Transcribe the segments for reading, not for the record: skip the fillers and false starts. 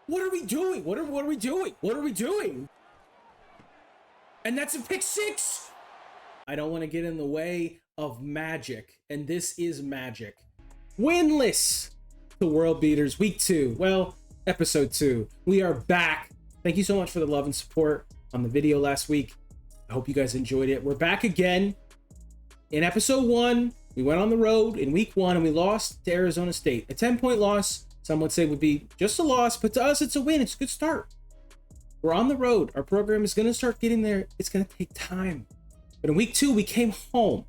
What are we doing? What are we doing? What are we doing? And that's a pick six. I don't want to get in the way of magic, and this is magic. Winless, the world beaters, week 2. Well, episode 2. We are back. Thank you so much for the love and support on the video last week. I hope you guys enjoyed it. We're back again. In episode 1, we went on the road in week 1 and we lost to Arizona State. A 10-point loss, some would say would be just a loss, but to us it's a win. It's a good start. We're on the road. Our program is going to start getting there. It's going to take time. But in week 2, we came home.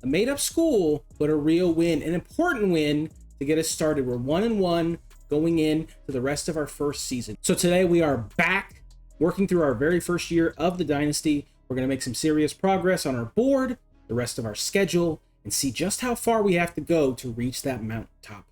A made-up school, but a real win. An important win to get us started. We're 1-1 going in to the rest of our first season. So today we are back working through our very first year of the Dynasty. We're going to make some serious progress on our board, the rest of our schedule, and see just how far we have to go to reach that mountaintop.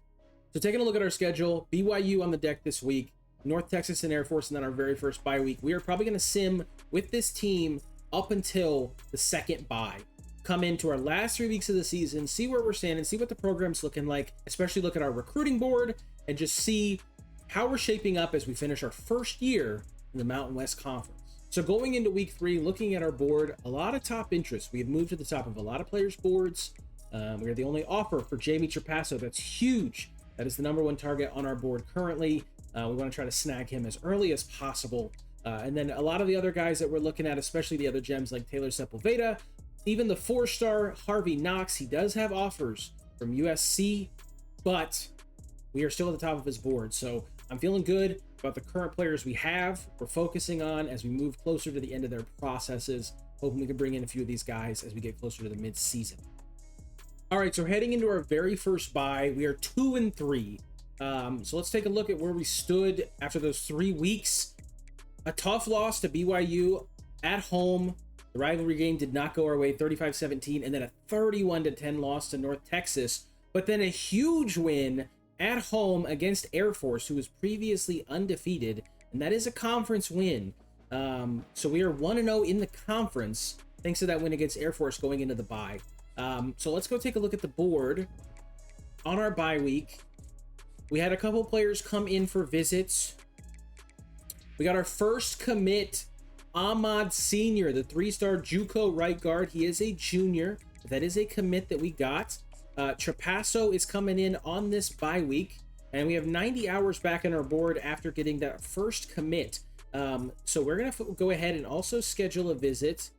So taking a look at our schedule, BYU on the deck this week, North Texas and Air Force, and then our very first bye week. We are probably going to sim with this team up until the second bye. Come into our last 3 weeks of the season, see where we're standing, see what the program's looking like, especially look at our recruiting board and just see how we're shaping up as we finish our first year in the Mountain West Conference. So going into week 3, looking at our board, a lot of top interest. We have moved to the top of a lot of players' boards. We are the only offer for Jamie Trapasso. That's huge. That is the #1 target on our board currently. We want to try to snag him as early as possible. And then a lot of the other guys that we're looking at, especially the other gems like Taylor Sepulveda, even the 4-star Harvey Knox, he does have offers from USC, but we are still at the top of his board. So I'm feeling good about the current players we have. We're focusing on as we move closer to the end of their processes, hoping we can bring in a few of these guys as we get closer to the mid-season. All right, so heading into our very first bye, we are 2-3. So let's take a look at where we stood after those 3 weeks. A tough loss to BYU at home. The rivalry game did not go our way, 35-17, and then a 31-10 loss to North Texas. But then a huge win at home against Air Force, who was previously undefeated, and that is a conference win. So we are 1-0 in the conference, thanks to that win against Air Force going into the bye. So let's go take a look at the board. On our bye week, we had a couple players come in for visits. We got our first commit, Ahmad Sr., the 3-star JUCO right guard. He is a junior. That is a commit that we got. Trapasso is coming in on this bye week, and we have 90 hours back in our board after getting that first commit. So we're going to go ahead and also schedule a visit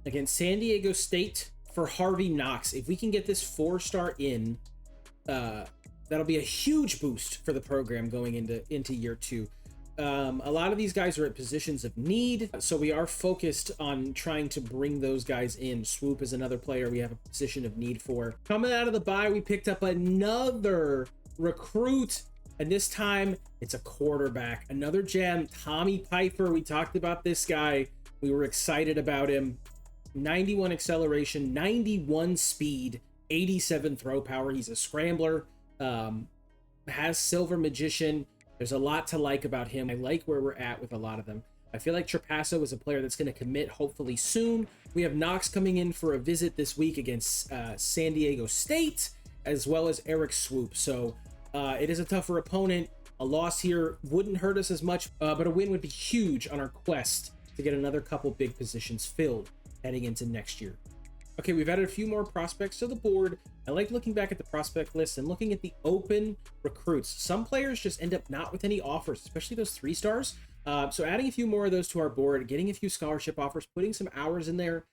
against San Diego State for Harvey Knox. If we can get this 4-star in, that'll be a huge boost for the program going into year 2. A lot of these guys are at positions of need, so we are focused on trying to bring those guys in. Swoop is another player we have a position of need for. Coming out of the bye, we picked up another recruit, and this time it's a quarterback. Another gem, Tommy Pfeiffer. We talked about this guy. We were excited about him. 91 acceleration, 91 speed, 87 throw power. He's a scrambler, has Silver Magician. There's a lot to like about him. I like where we're at with a lot of them. I feel like Trapasso is a player that's going to commit hopefully soon. We have Knox coming in for a visit this week against San Diego State, as well as Eric Swoop. So it is a tougher opponent. A loss here wouldn't hurt us as much, but a win would be huge on our quest to get another couple big positions filled heading into next year. Okay, we've added a few more prospects to the board. I like looking back at the prospect list and looking at the open recruits. Some players just end up not with any offers, especially those 3-stars. So adding a few more of those to our board, getting a few scholarship offers, putting some hours in there,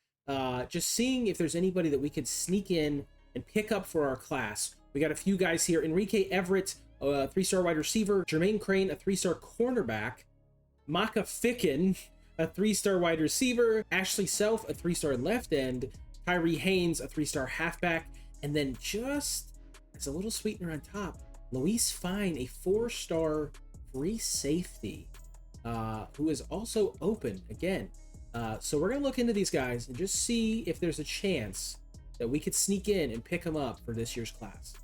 just seeing if there's anybody that we could sneak in and pick up for our class. We got a few guys here. Enrique Everett, a 3-star wide receiver. Jermaine Crane, a 3-star cornerback. Maka Ficken, a 3-star wide receiver. Ashley Self, a 3-star left end. Tyree Haynes, a 3-star halfback. And then just as a little sweetener on top, Luis Fine, a 4-star free safety, who is also open again. So we're going to look into these guys and just see if there's a chance that we could sneak in and pick them up for this year's class.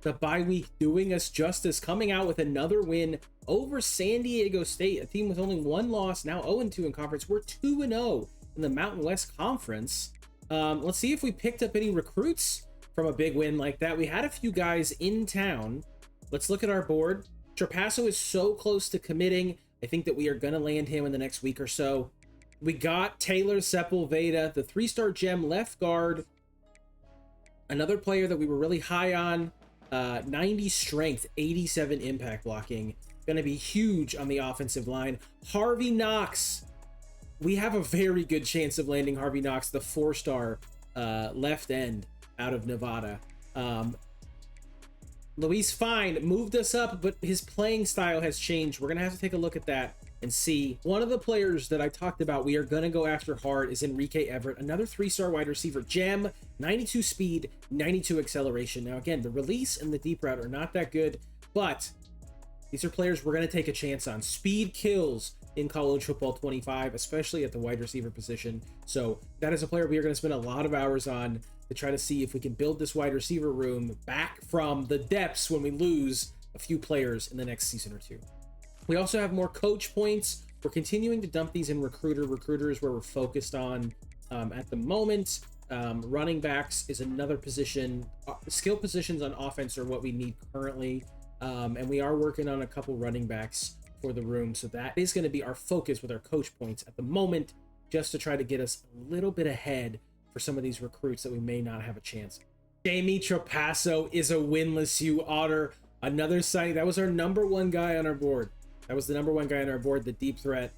The bye week doing us justice, coming out with another win over San Diego State, a team with only 1 loss, now 0-2 in conference. We're 2-0 in the Mountain West Conference. Let's see if we picked up any recruits from a big win like that. We had a few guys in town. Let's look at our board. Trapasso is so close to committing. I think that we are going to land him in the next week or so. We got Taylor Sepulveda, the 3-star gem left guard. Another player that we were really high on. 90 strength, 87 impact blocking. Going to be huge on the offensive line. Harvey Knox. We have a very good chance of landing Harvey Knox, the 4-star left end out of Nevada. Luis Fine moved us up, but his playing style has changed. We're going to have to take a look at that and see. One of the players that I talked about we are going to go after hard is Enrique Everett, another 3-star wide receiver gem, 92 speed, 92 acceleration. Now, again, the release and the deep route are not that good, but these are players we're going to take a chance on. Speed kills in college football 25, especially at the wide receiver position. So that is a player we are going to spend a lot of hours on to try to see if we can build this wide receiver room back from the depths when we lose a few players in the next season or two. We also have more coach points. We're continuing to dump these in recruiter. Recruiter is where we're focused on at the moment. Running backs is another position. Skill positions on offense are what we need currently. And we are working on a couple running backs for the room. So that is going to be our focus with our coach points at the moment, just to try to get us a little bit ahead for some of these recruits that we may not have a chance. Jamie Trapasso is a winless U Otter. Another signing. That was our #1 guy on our board. That was the #1 guy on our board, the deep threat.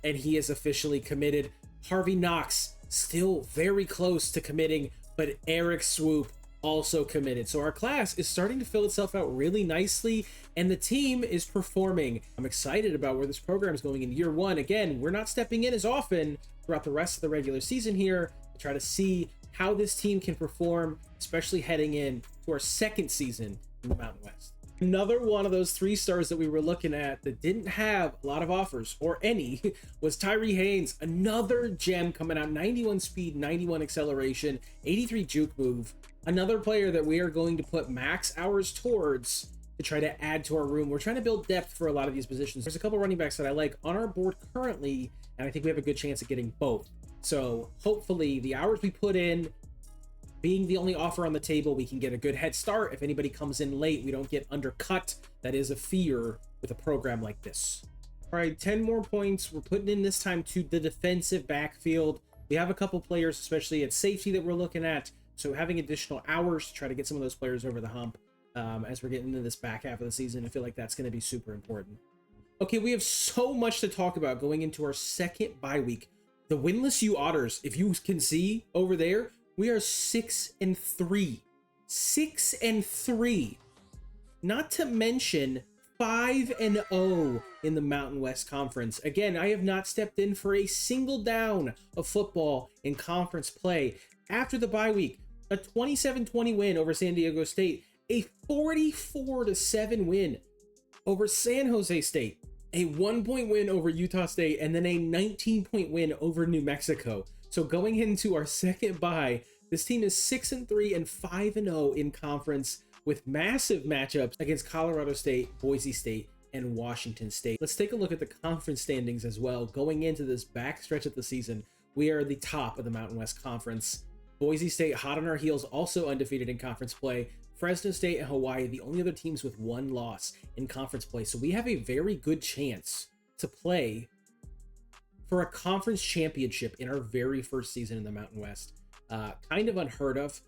And he is officially committed. Harvey Knox, still very close to committing, but Eric Swoop also committed. So our class is starting to fill itself out really nicely, and the team is performing. I'm excited about where this program is going in year 1. Again, we're not stepping in as often throughout the rest of the regular season here to try to see how this team can perform, especially heading in to our 2nd season in the Mountain West. Another one of those 3-stars that we were looking at that didn't have a lot of offers, or any, was Tyree Haynes. Another gem coming out, 91 speed, 91 acceleration, 83 juke move. Another player that we are going to put max hours towards to try to add to our room. We're trying to build depth for a lot of these positions. There's a couple running backs that I like on our board currently, and I think we have a good chance of getting both. So hopefully the hours we put in, being the only offer on the table, we can get a good head start. If anybody comes in late, we don't get undercut. That is a fear with a program like this. All right, 10 more points. We're putting in this time to the defensive backfield. We have a couple players, especially at safety, that we're looking at. So having additional hours to try to get some of those players over the hump as we're getting into this back half of the season, I feel like that's going to be super important. Okay, we have so much to talk about going into our 2nd bye week. The winless U Otters, if you can see over there, we are 6-3. 6-3. Not to mention 5-0 in the Mountain West Conference. Again, I have not stepped in for a single down of football in conference play. After the bye week, a 27-20 win over San Diego State, a 44-7 win over San Jose State, a 1-point win over Utah State, and then a 19-point win over New Mexico. So going into our 2nd bye, this team is 6-3 and 5-0 in conference, with massive matchups against Colorado State, Boise State, and Washington State. Let's take a look at the conference standings as well. Going into this back stretch of the season, we are the top of the Mountain West Conference. Boise State, hot on our heels, also undefeated in conference play. Fresno State and Hawaii, the only other teams with 1 loss in conference play. So we have a very good chance to play for a conference championship in our very first season in the Mountain West. Kind of unheard of.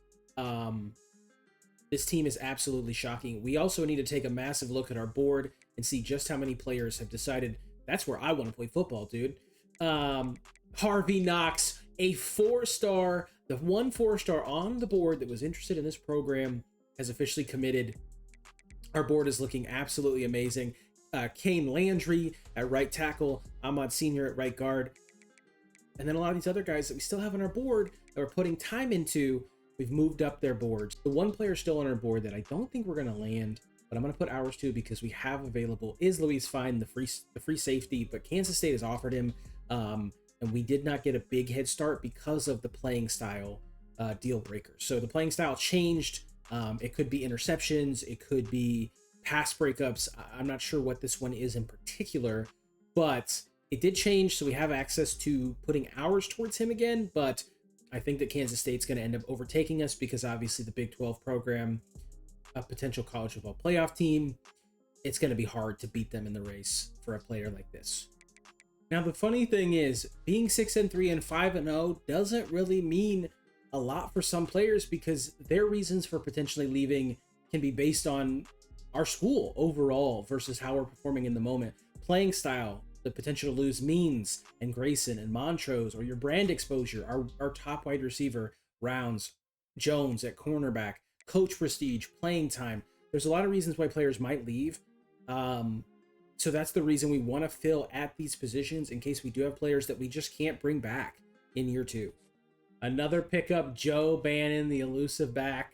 This team is absolutely shocking. We also need to take a massive look at our board and see just how many players have decided that's where I want to play football, dude. Harvey Knox, a 4-star, the 1 4-star on the board that was interested in this program, has officially committed. Our board is looking absolutely amazing. Kane Landry at right tackle, Ahmad Senior at right guard, and then a lot of these other guys that we still have on our board that we're putting time into, we've moved up their boards. The one player still on our board that I don't think we're going to land, but I'm going to put hours to because we have available, is Luis Fine, the free safety, but Kansas State has offered him, and we did not get a big head start because of the playing style deal breaker. So the playing style changed. It could be interceptions, it could be pass breakups. I'm not sure what this one is in particular, but it did change, so we have access to putting hours towards him again. But I think that Kansas State's going to end up overtaking us because obviously the Big 12 program, a potential college football playoff team, it's going to be hard to beat them in the race for a player like this. Now, the funny thing is, being 6-3 and 5-0 doesn't really mean a lot for some players because their reasons for potentially leaving can be based on our school overall versus how we're performing in the moment. Playing style, the potential to lose Means and Grayson and Montrose, or your brand exposure, our top wide receiver, Rounds, Jones at cornerback, coach prestige, playing time. There's a lot of reasons why players might leave. So that's the reason we want to fill at these positions in case we do have players that we just can't bring back in year 2. Another pickup, Joe Bannon, the elusive back.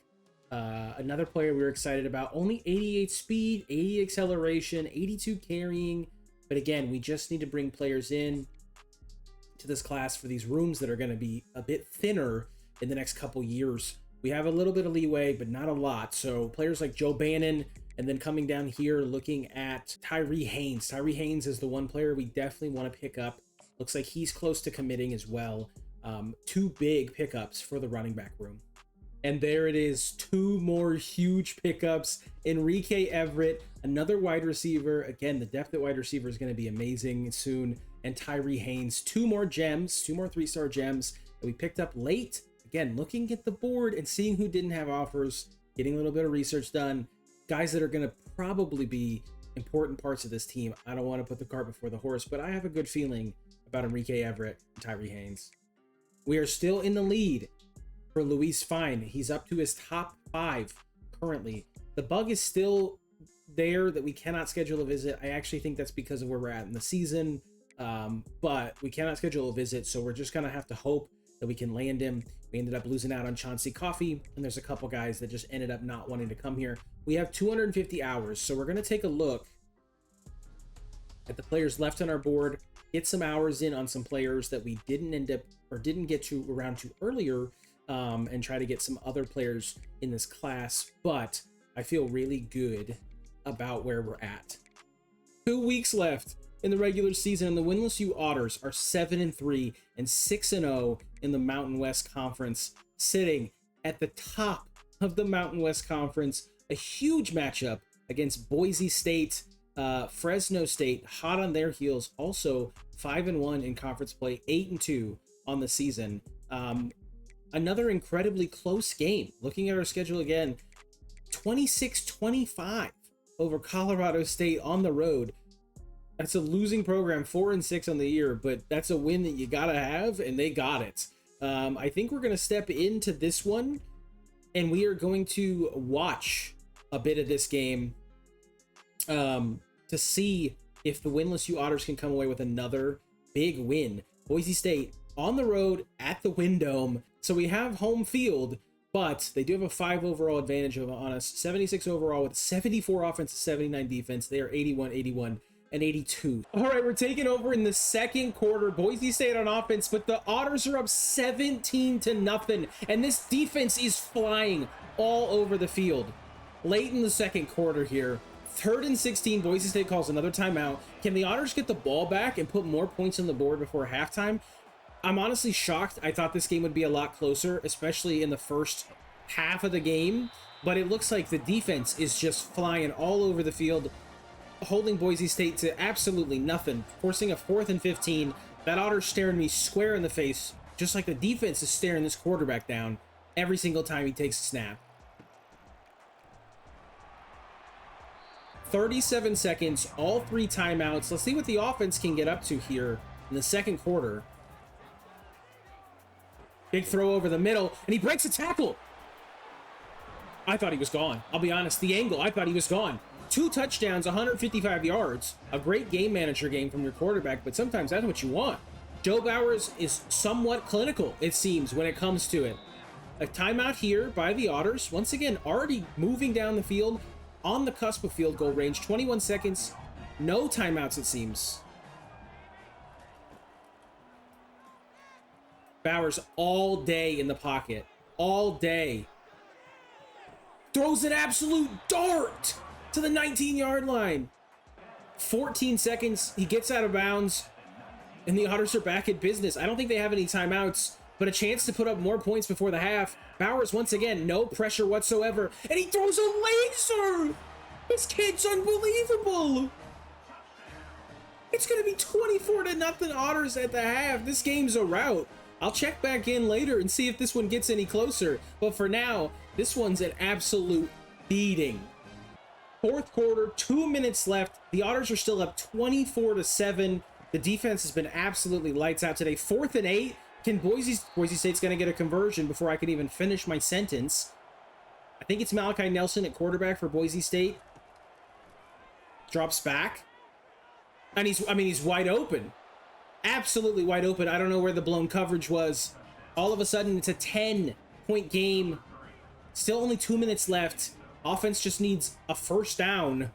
Another player we were excited about. Only 88 speed, 80 acceleration, 82 carrying. But again, we just need to bring players in to this class for these rooms that are going to be a bit thinner in the next couple years. We have a little bit of leeway, but not a lot. So players like Joe Bannon, and then coming down here, looking at Tyree Haynes. Tyree Haynes is the one player we definitely want to pick up. Looks like he's close to committing as well. 2 big pickups for the running back room. And there it is, 2 more huge pickups. Enrique Everett, another wide receiver. Again, the depth at wide receiver is going to be amazing soon. And Tyree Haynes, 2 more gems, 2 more 3-star gems that we picked up late. Again, looking at the board and seeing who didn't have offers, getting a little bit of research done. Guys that are going to probably be important parts of this team. I don't want to put the cart before the horse, but I have a good feeling about Enrique Everett and Tyree Haynes. We are still in the lead for Luis Fine. He's up to his top 5 currently. The bug is still there that we cannot schedule a visit. I actually think that's because of where we're at in the season, but we cannot schedule a visit, so we're just going to have to hope that we can land him. We ended up losing out on Chauncey Coffey, and there's a couple guys that just ended up not wanting to come here. We have 250 hours, so we're going to take a look at the players left on our board, get some hours in on some players that we didn't end up or didn't get to around to earlier, and try to get some other players in this class. But I feel really good about where we're at. 2 weeks left in the regular season, and the Winless Otters are 7-3 and 6-0 in the Mountain West Conference, sitting at the top of the Mountain West Conference. A huge matchup against Boise State, Fresno State, hot on their heels, also 5-1 in conference play, 8-2 on the season. Another incredibly close game. Looking at our schedule again, 26-25 over Colorado State on the road. That's a losing program, 4-6 on the year, but that's a win that you gotta have, and they got it. I think we're gonna step into this one, and we are going to watch a bit of this game to see if the Winless Otters can come away with another big win. Boise State on the road at the Windome, so we have home field, but they do have a 5 overall advantage on us. 76 overall with 74 offense, 79 defense. They are 81, 81. And 82. All right, we're taking over in the second quarter. Boise State on offense, but the Otters are up 17-0, and this defense is flying all over the field. Late in the second quarter here, 3rd and 16, Boise State calls another timeout. Can the Otters get the ball back and put more points on the board before halftime? I'm honestly shocked. I thought this game would be a lot closer, especially in the first half of the game, but it looks like the defense is just flying all over the field, holding Boise State to absolutely nothing, forcing a 4th and 15. That Otter's staring me square in the face, just like the defense is staring this quarterback down every single time he takes a snap. 37 seconds, all 3 timeouts. Let's see what the offense can get up to here in the second quarter. Big throw over the middle, and he breaks a tackle. I thought he was gone. I'll be honest, the angle, I thought he was gone. 2 touchdowns, 155 yards. A great game manager game from your quarterback, but sometimes that's what you want. Joe Bowers is somewhat clinical, it seems, when it comes to it. A timeout here by the Otters. Once again, already moving down the field, on the cusp of field goal range. 21 seconds. No timeouts, it seems. Bowers all day in the pocket. All day. Throws an absolute dart to the 19-yard line. 14 seconds. He gets out of bounds. And the Otters are back in business. I don't think they have any timeouts, but a chance to put up more points before the half. Bowers, once again, no pressure whatsoever. And he throws a laser! This kid's unbelievable. It's going to be 24-0 Otters at the half. This game's a rout. I'll check back in later and see if this one gets any closer. But for now, this one's an absolute beating. Fourth quarter, 2 minutes left. The Otters are still up 24-7. The defense has been absolutely lights out today. 4th and 8. Can Boise State's going to get a conversion before I can even finish my sentence? I think it's Malachi Nelson at quarterback for Boise State. Drops back. And he's wide open. Absolutely wide open. I don't know where the blown coverage was. All of a sudden, it's a 10-point game. Still only 2 minutes left. Offense just needs a first down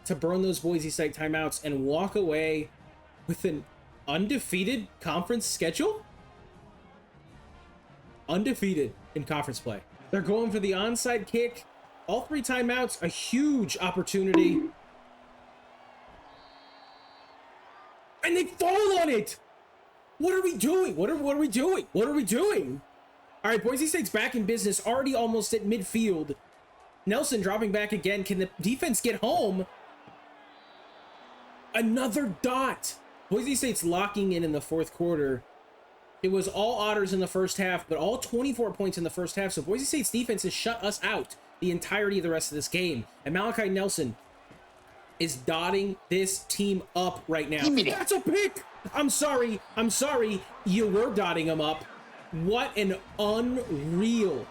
to burn those Boise State timeouts and walk away with an undefeated conference schedule? Undefeated in conference play. They're going for the onside kick. All 3 timeouts, a huge opportunity. And they fall on it. What are we doing? What are we doing? What are we doing? All right, Boise State's back in business, already almost at midfield. Nelson dropping back again. Can the defense get home? Another dot. Boise State's locking in the fourth quarter. It was all Otters in the first half, but all 24 points in the first half. So Boise State's defense has shut us out the entirety of the rest of this game. And Malachi Nelson is dotting this team up right now. That's a pick. I'm sorry. You were dotting them up. What an unreal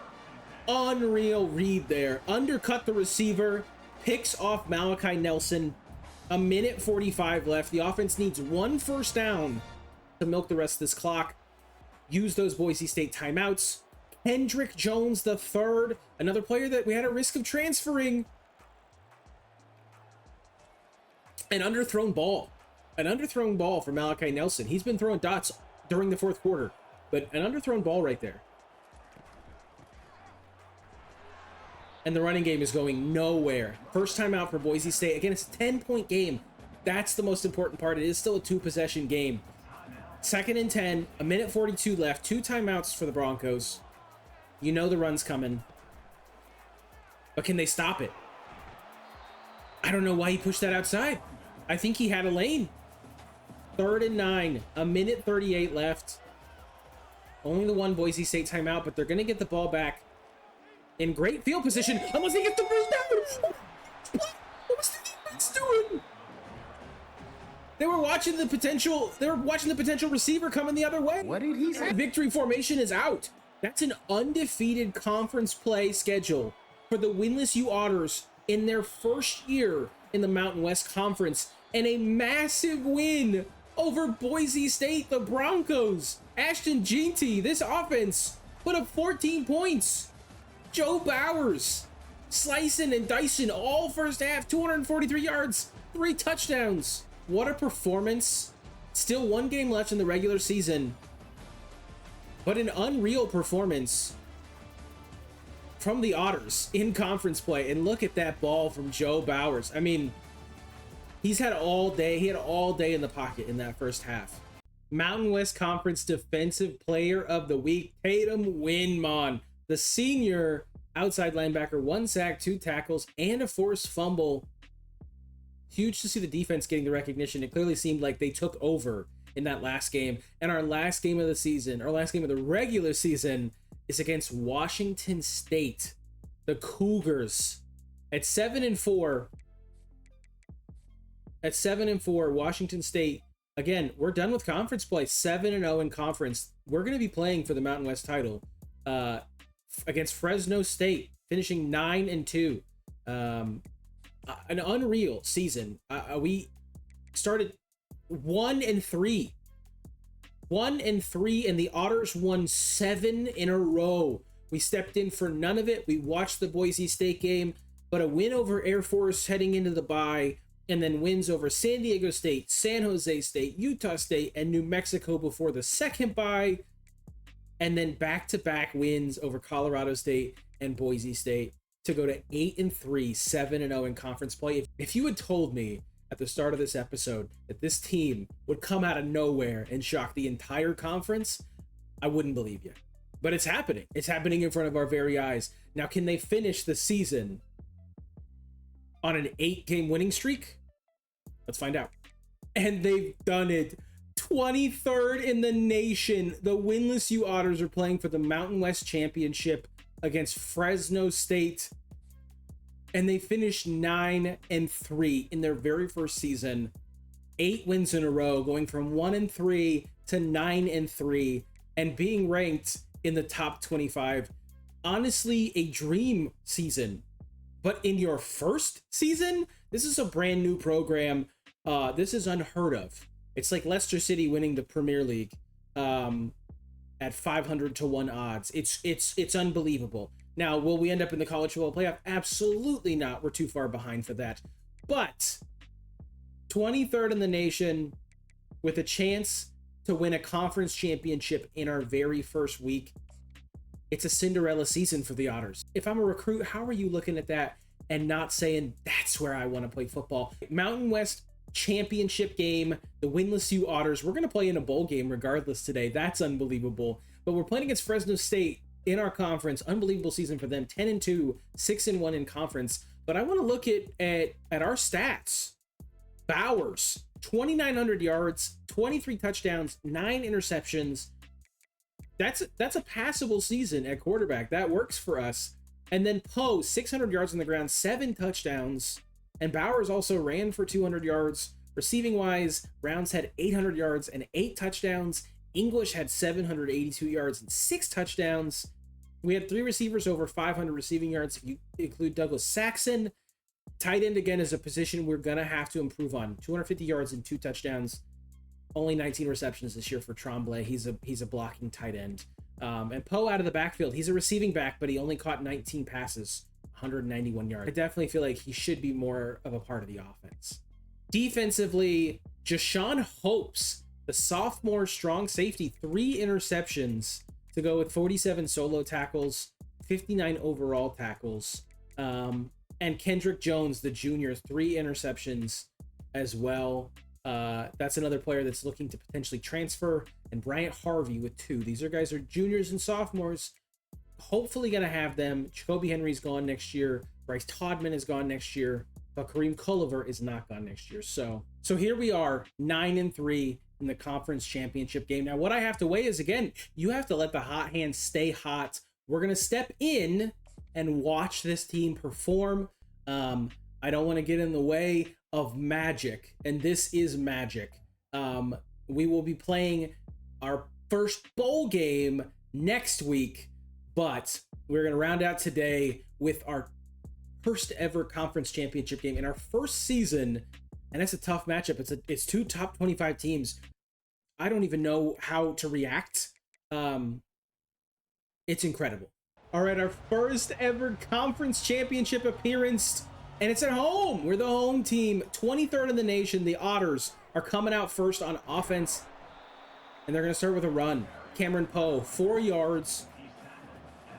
read there. Undercut the receiver, picks off Malachi Nelson. 1:45 left. The offense needs 1 first down to milk the rest of this clock. Use those Boise State timeouts. Kendrick Jones III, another player that we had a risk of transferring. An underthrown ball. An underthrown ball for Malachi Nelson. He's been throwing dots during the fourth quarter, but an underthrown ball right there. And the running game is going nowhere. First time out for Boise State. Again, it's a 10-point game. That's the most important part. It is still a 2-possession game. 2nd and 10, 1:42 left. 2 timeouts for the Broncos. You know the run's coming. But can they stop it? I don't know why he pushed that outside. I think he had a lane. 3rd and 9, 1:38 left. Only the 1 Boise State timeout, but they're going to get the ball back in great field position unless they get the first down. What was the defense doing? They were watching the potential receiver coming the other way. What did he say? Victory formation is out. That's an undefeated conference play schedule for the Winless Otters in their first year in the Mountain West Conference, and a massive win over Boise State, the Broncos. Ashton Jeanty, this offense put up 14 points. Joe Bowers slicing and dicing all first half, 243 yards, 3 touchdowns. What a performance. Still 1 game left in the regular season, but an unreal performance from the Otters in conference play. And look at that ball from Joe Bowers. I mean, he had all day in the pocket in that first half. Mountain West Conference Defensive Player of the Week, Tatum Winmon, the senior outside linebacker, 1 sack, 2 tackles, and a forced fumble. Huge to see the defense getting the recognition. It clearly seemed like they took over in that last game. And our last game of the season, our last game of the regular season, is against Washington State. The Cougars at 7-4. At 7-4, Washington State. Again, we're done with conference play. 7-0 in conference. We're going to be playing for the Mountain West title against Fresno State, finishing 9-2. An unreal season. We started 1-3. 1-3, and the Otters won 7 in a row. We stepped in for none of it. We watched the Boise State game, but a win over Air Force heading into the bye, and then wins over San Diego State, San Jose State, Utah State, and New Mexico before the second bye, and then back-to-back wins over Colorado State and Boise State to go to 8-3, 7-0 in conference play. If you had told me at the start of this episode that this team would come out of nowhere and shock the entire conference, I wouldn't believe you. But it's happening. It's happening in front of our very eyes. Now, can they finish the season on an 8-game winning streak? Let's find out. And they've done it. 23rd in the nation. The winless Otters are playing for the Mountain West Championship against Fresno State. And they finished 9-3 in their very first season. 8 wins in a row, going from 1-3 to 9-3 and being ranked in the top 25. Honestly, a dream season. But in your first season, this is a brand new program. This is unheard of. It's like Leicester City winning the Premier League at 500 to 1 odds. It's unbelievable. Now, will we end up in the college football playoff? Absolutely not. We're too far behind for that. But 23rd in the nation with a chance to win a conference championship in our very first week. It's a Cinderella season for the Otters. If I'm a recruit, how are you looking at that and not saying that's where I want to play football? Mountain West Championship game, the winless Otters. We're going to play in a bowl game regardless today. That's unbelievable. But we're playing against Fresno State in our conference. Unbelievable season for them. 10-2, 6-1 in conference. But I want to look at our stats. Bowers, 2,900 yards, 23 touchdowns, 9 interceptions. That's a passable season at quarterback. That works for us. And then Poe, 600 yards on the ground, 7 touchdowns. And Bowers also ran for 200 yards. Receiving wise, Browns had 800 yards and 8 touchdowns. English had 782 yards and 6 touchdowns. We had 3 receivers over 500 receiving yards if you include Douglas Saxon. Tight end, again, is a position we're going to have to improve on. 250 yards and 2 touchdowns. Only 19 receptions this year for Tremblay. He's a blocking tight end. And Poe out of the backfield. He's a receiving back, but he only caught 19 passes, 191 yards. I definitely feel like he should be more of a part of the offense. Defensively, Jashawn Hopes, the sophomore strong safety, 3 interceptions to go with 47 solo tackles, 59 overall tackles. And Kendrick Jones, the junior, 3 interceptions as well. That's another player that's looking to potentially transfer. And Bryant Harvey with 2. These guys are juniors and sophomores. Hopefully going to have them. Jacoby Henry's gone next year. Bryce Todman is gone next year. But Kareem Culliver is not gone next year. So here we are, 9-3 in the conference championship game. Now, what I have to weigh is, again, you have to let the hot hand stay hot. We're going to step in and watch this team perform. I don't want to get in the way of magic, and this is magic. We will be playing our first bowl game next week, but we're going to round out today with our first ever conference championship game in our first season, and it's a tough matchup. It's 2 top 25 teams. I don't even know how to react. It's incredible. All right, our first ever conference championship appearance, and it's at home. We're the home team, 23rd in the nation. The Otters are coming out first on offense, and they're going to start with a run. Cameron Poe, 4 yards.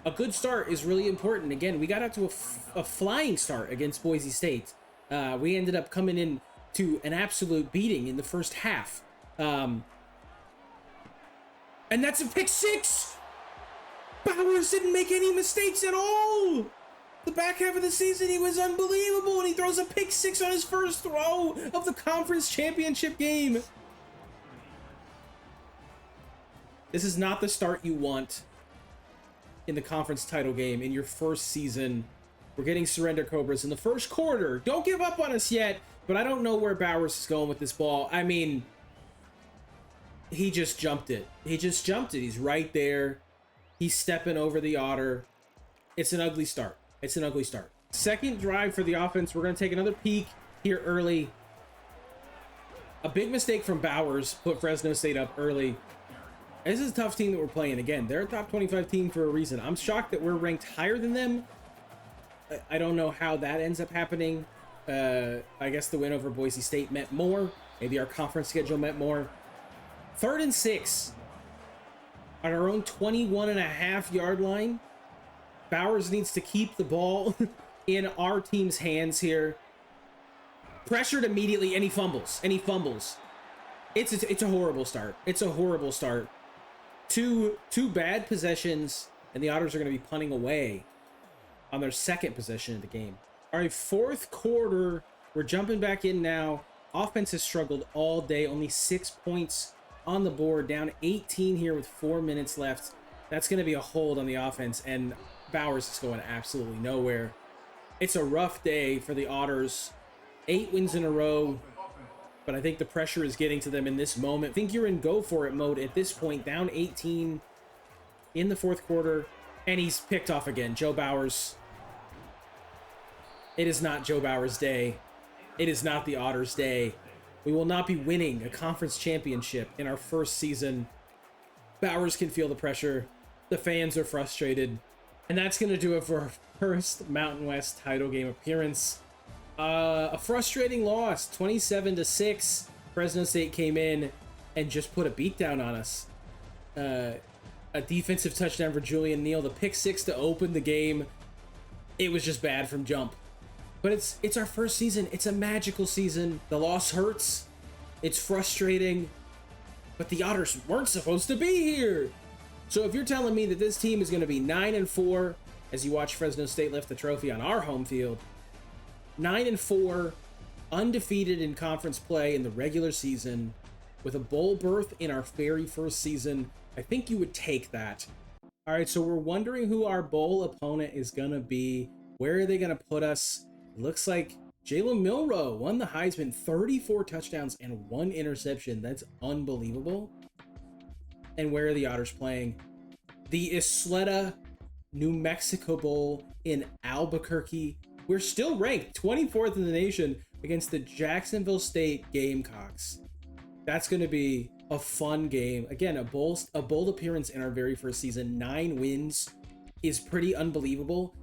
A good start is really important. Again, we got out to a flying start against Boise State. We ended up coming in to an absolute beating in the first half. And that's a pick 6. Bowers didn't make any mistakes at all. The back half of the season, he was unbelievable, and he throws a pick 6 on his first throw of the conference championship game. This is not the start you want in the conference title game in your first season. We're getting surrender Cobras in the first quarter. Don't give up on us yet, but I don't know where Bowers is going with this ball. I mean, he just jumped it. He's right there. He's stepping over the Otter. It's an ugly start. Second drive for the offense. We're going to take another peek here early. A big mistake from Bowers put Fresno State up early. This is a tough team that we're playing. Again, they're a top 25 team for a reason. I'm shocked that we're ranked higher than them. I don't know how that ends up happening. I guess the win over Boise State meant more. Maybe our conference schedule meant more. 3rd and 6. On our own 21.5-yard line. Bowers needs to keep the ball in our team's hands here. Pressured immediately, and he fumbles. It's a horrible start. Two bad possessions, and the Otters are going to be punting away on their second possession of the game. All right, fourth quarter. We're jumping back in now. Offense has struggled all day. Only 6 points on the board. Down 18 here with 4 minutes left. That's going to be a hold on the offense, and Bowers is going absolutely nowhere. It's a rough day for the Otters. 8 wins in a row, but I think the pressure is getting to them in this moment. I think you're in go-for-it mode at this point. Down 18 in the fourth quarter, and he's picked off again. Joe Bowers. It is not Joe Bowers' day. It is not the Otters' day. We will not be winning a conference championship in our first season. Bowers can feel the pressure. The fans are frustrated. And that's going to do it for our first Mountain West title game appearance. A frustrating loss, 27-6. Fresno State came in and just put a beat down on us. A defensive touchdown for Julian Neal. The pick six to open the game. It was just bad from jump. But it's our first season. It's a magical season. The loss hurts. It's frustrating. But the Otters weren't supposed to be here. So if you're telling me that this team is going to be 9-4 as you watch Fresno State lift the trophy on our home field, 9-4, undefeated in conference play in the regular season, with a bowl berth in our very first season, I think you would take that. All right, so we're wondering who our bowl opponent is going to be. Where are they going to put us? It looks like Jalen Milroe won the Heisman, 34 touchdowns and 1 interception. That's unbelievable. And where are the Otters playing? The Isleta, New Mexico Bowl in Albuquerque. We're still ranked 24th in the nation against the Jacksonville State Gamecocks. That's going to be a fun game. Again, a bold appearance in our very first season. 9 wins is pretty unbelievable.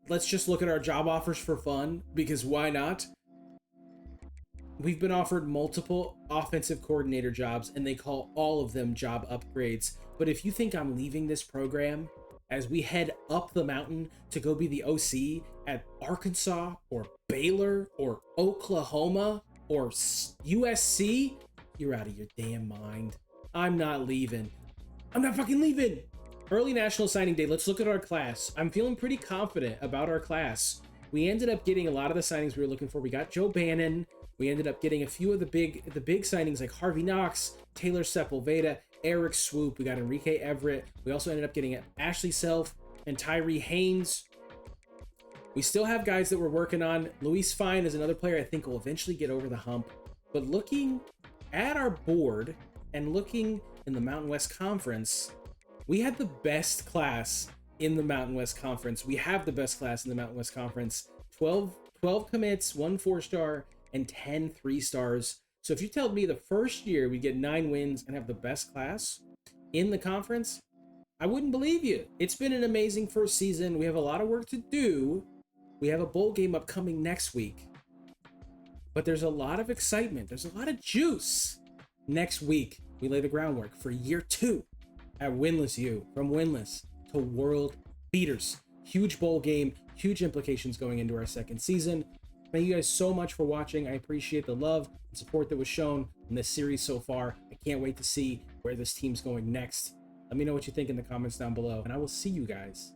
Let's just look at our job offers for fun, because why not? We've been offered multiple offensive coordinator jobs, and they call all of them job upgrades. But if you think I'm leaving this program as we head up the mountain to go be the OC at Arkansas or Baylor or Oklahoma or USC, you're out of your damn mind. I'm not leaving. I'm not fucking leaving. Early National Signing Day. Let's look at our class. I'm feeling pretty confident about our class. We ended up getting a lot of the signings we were looking for. We got Joe Bannon. We ended up getting a few of the big signings like Harvey Knox, Taylor Sepulveda, Eric Swoop. We got Enrique Everett. We also ended up getting Ashley Self and Tyree Haynes. We still have guys that we're working on. Luis Fine is another player I think will eventually get over the hump. But looking at our board and looking in the Mountain West Conference, we had the best class in the Mountain West Conference. We have the best class in the Mountain West Conference. 12 commits, 1 4-star, and 10 3-stars. So if you tell me the first year we get 9 wins and have the best class in the conference, I wouldn't believe you. It's been an amazing first season. We have a lot of work to do. We have a bowl game upcoming next week. But there's a lot of excitement. There's a lot of juice. Next week, we lay the groundwork for year 2 at Winless U. From Winless to World Beaters. Huge bowl game, huge implications going into our second season. Thank you guys so much for watching. I appreciate the love and support that was shown in this series so far. I can't wait to see where this team's going next. Let me know what you think in the comments down below, and I will see you guys